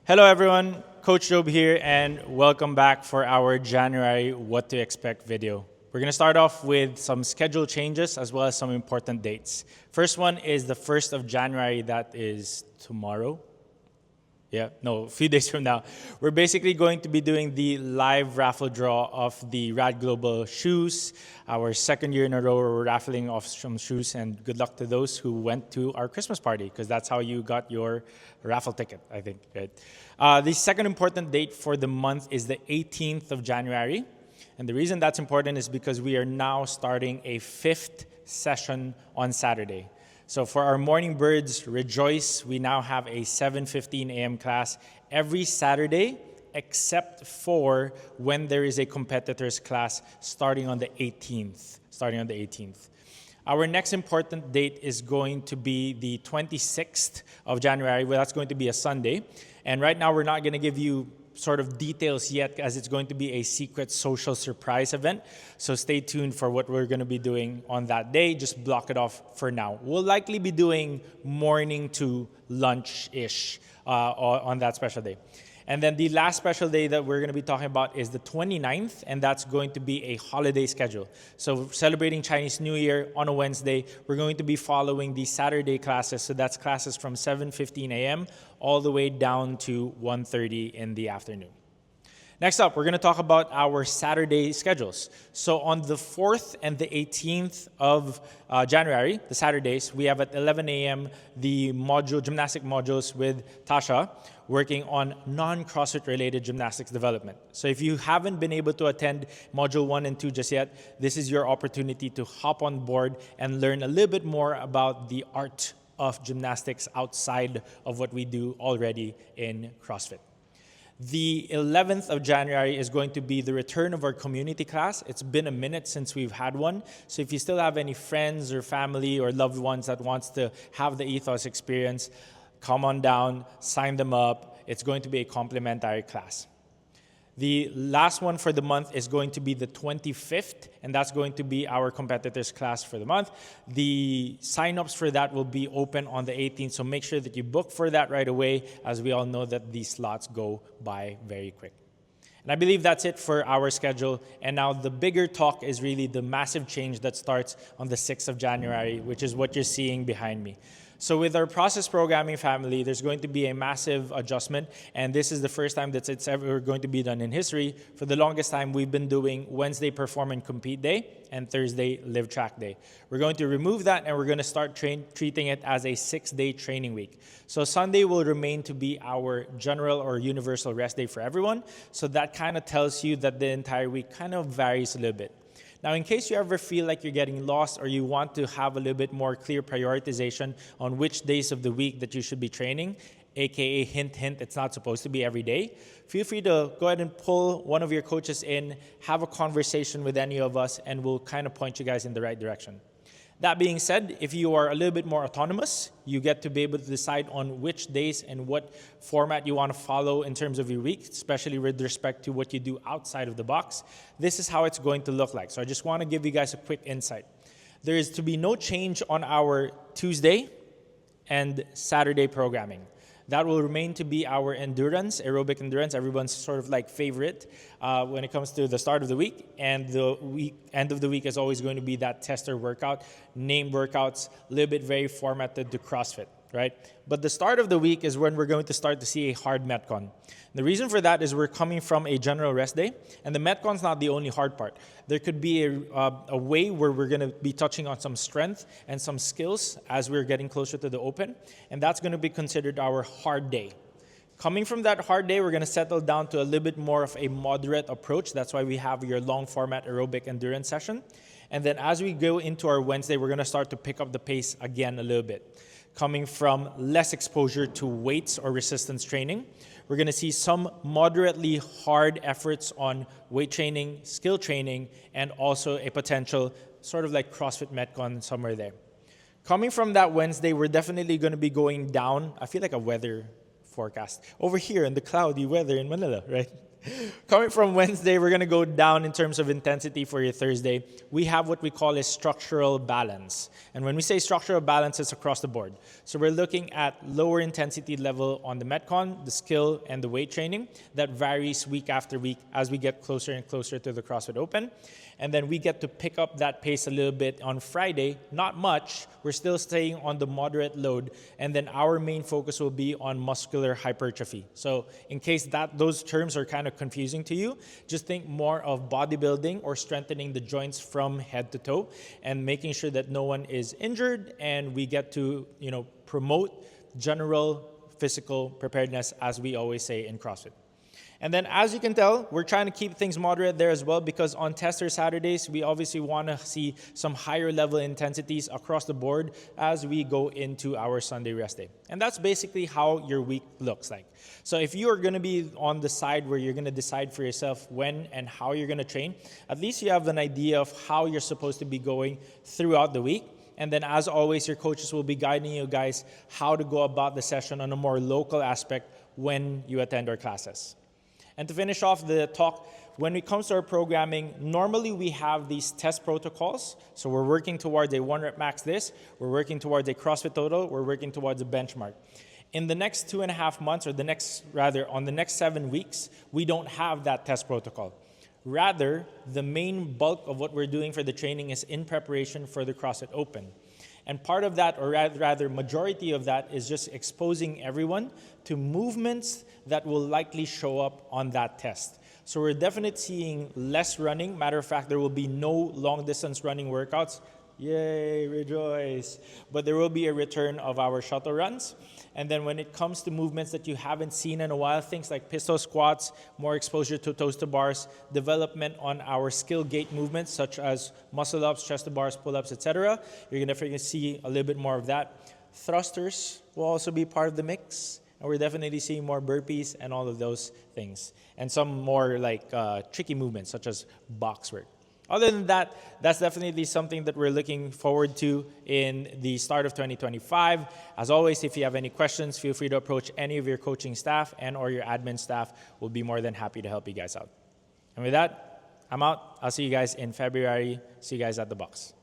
Hello everyone, Coach Job here and welcome back for our January What to Expect video. We're going to start off with some schedule changes as well as some important dates. First one is the 1st of January, that is tomorrow. A few days from now. We're basically going to be doing the live raffle draw of the R.A.D Global shoes. Our second year in a row, we're raffling off some shoes, and good luck to those who went to our Christmas party, because that's how you got your raffle ticket, I think. Right? The second important date for the month is the 18th of January. And the reason that's important is because we are now starting a 5th session on Saturday. So for our morning birds, rejoice, we now have a 7:15 a.m. class every Saturday, except for when there is a competitors class starting on the 18th. Our next important date is going to be the 26th of January. Well, that's going to be a Sunday. And right now, we're not going to give you sort of details yet, as it's going to be a secret social surprise event. So stay tuned for what we're going to be doing on that day. Just block it off for now. We'll likely be doing morning to lunch-ish on that special day. And then the last special day that we're going to be talking about is the 29th, and that's going to be a holiday schedule. So celebrating Chinese New Year on a Wednesday, we're going to be following the Saturday classes. So that's classes from 7:15 a.m. all the way down to 1:30 in the afternoon. Next up, we're going to talk about our Saturday schedules. So on the 4th and the 18th of January, the Saturdays, we have at 11 a.m. the gymnastic modules with Tasha, working on non-CrossFit related gymnastics development. So if you haven't been able to attend Module 1 and 2 just yet, this is your opportunity to hop on board and learn a little bit more about the art of gymnastics outside of what we do already in CrossFit. The 11th of January is going to be the return of our community class. It's been a minute since we've had one. So if you still have any friends or family or loved ones that wants to have the Ethos experience, come on down, sign them up. It's going to be a complimentary class. The last one for the month is going to be the 25th, and that's going to be our competitors class for the month. The sign-ups for that will be open on the 18th, so make sure that you book for that right away, as we all know that these slots go by very quick. And I believe that's it for our schedule. And now the bigger talk is really the massive change that starts on the 6th of January, which is what you're seeing behind me. So with our process programming family, there's going to be a massive adjustment, and this is the first time that it's ever going to be done in history. For the longest time, we've been doing Wednesday Perform and Compete Day and Thursday Live Track Day. We're going to remove that, and we're going to start treating it as a 6-day training week. So Sunday will remain to be our general or universal rest day for everyone. So that kind of tells you that the entire week kind of varies a little bit. Now, in case you ever feel like you're getting lost or you want to have a little bit more clear prioritization on which days of the week that you should be training, aka hint, hint, it's not supposed to be every day, feel free to go ahead and pull one of your coaches in, have a conversation with any of us, and we'll kind of point you guys in the right direction. That being said, if you are a little bit more autonomous, you get to be able to decide on which days and what format you want to follow in terms of your week, especially with respect to what you do outside of the box. This is how it's going to look like. So I just want to give you guys a quick insight. There is to be no change on our Tuesday and Saturday programming. That will remain to be our endurance, aerobic endurance, everyone's sort of like favorite when it comes to the start of the week. And the end of the week is always going to be that tester workout, named workouts, a little bit very formatted to CrossFit, right? But the start of the week is when we're going to start to see a hard Metcon. The reason for that is we're coming from a general rest day, and the Metcon's not the only hard part. There could be a way where we're going to be touching on some strength and some skills as we're getting closer to the open, and that's going to be considered our hard day. Coming from that hard day, we're going to settle down to a little bit more of a moderate approach. That's why we have your long format aerobic endurance session. And then as we go into our Wednesday, we're going to start to pick up the pace again a little bit. Coming from less exposure to weights or resistance training, we're going to see some moderately hard efforts on weight training, skill training, and also a potential sort of like CrossFit Metcon somewhere there. Coming from that Wednesday, we're definitely going to be going down. I feel like a weather forecast. Over here in the cloudy weather in Manila, right? Coming from Wednesday, we're going to go down in terms of intensity for your Thursday. We have what we call a structural balance. And when we say structural balance, it's across the board. So we're looking at lower intensity level on the Metcon, the skill, and the weight training that varies week after week as we get closer and closer to the CrossFit Open. And then we get to pick up that pace a little bit on Friday. Not much. We're still staying on the moderate load. And then our main focus will be on muscular hypertrophy. So in case those terms are kind of confusing to you, just think more of bodybuilding or strengthening the joints from head to toe and making sure that no one is injured and we get to, promote general physical preparedness, as we always say in CrossFit. And then, as you can tell, we're trying to keep things moderate there as well, because on tester Saturdays, we obviously want to see some higher level intensities across the board as we go into our Sunday rest day. And that's basically how your week looks like. So if you are going to be on the side where you're going to decide for yourself when and how you're going to train, at least you have an idea of how you're supposed to be going throughout the week. And then, as always, your coaches will be guiding you guys how to go about the session on a more local aspect when you attend our classes. And to finish off the talk, when it comes to our programming, normally we have these test protocols. So we're working towards a 1 rep max this, we're working towards a CrossFit total, we're working towards a benchmark. In the next 2.5 months, or on the next 7 weeks, we don't have that test protocol. Rather, the main bulk of what we're doing for the training is in preparation for the CrossFit Open. And part of that, or rather majority of that, is just exposing everyone to movements that will likely show up on that test. So we're definitely seeing less running. Matter of fact, there will be no long distance running workouts. Yay, rejoice. But there will be a return of our shuttle runs. And then when it comes to movements that you haven't seen in a while, things like pistol squats, more exposure to toes to bars, development on our skill gate movements such as muscle ups, chest to bars, pull-ups, etc. You're definitely going to see a little bit more of that. Thrusters will also be part of the mix. And we're definitely seeing more burpees and all of those things. And some more tricky movements such as box work. Other than that, that's definitely something that we're looking forward to in the start of 2025. As always, if you have any questions, feel free to approach any of your coaching staff and or your admin staff. We'll be more than happy to help you guys out. And with that, I'm out. I'll see you guys in February. See you guys at the box.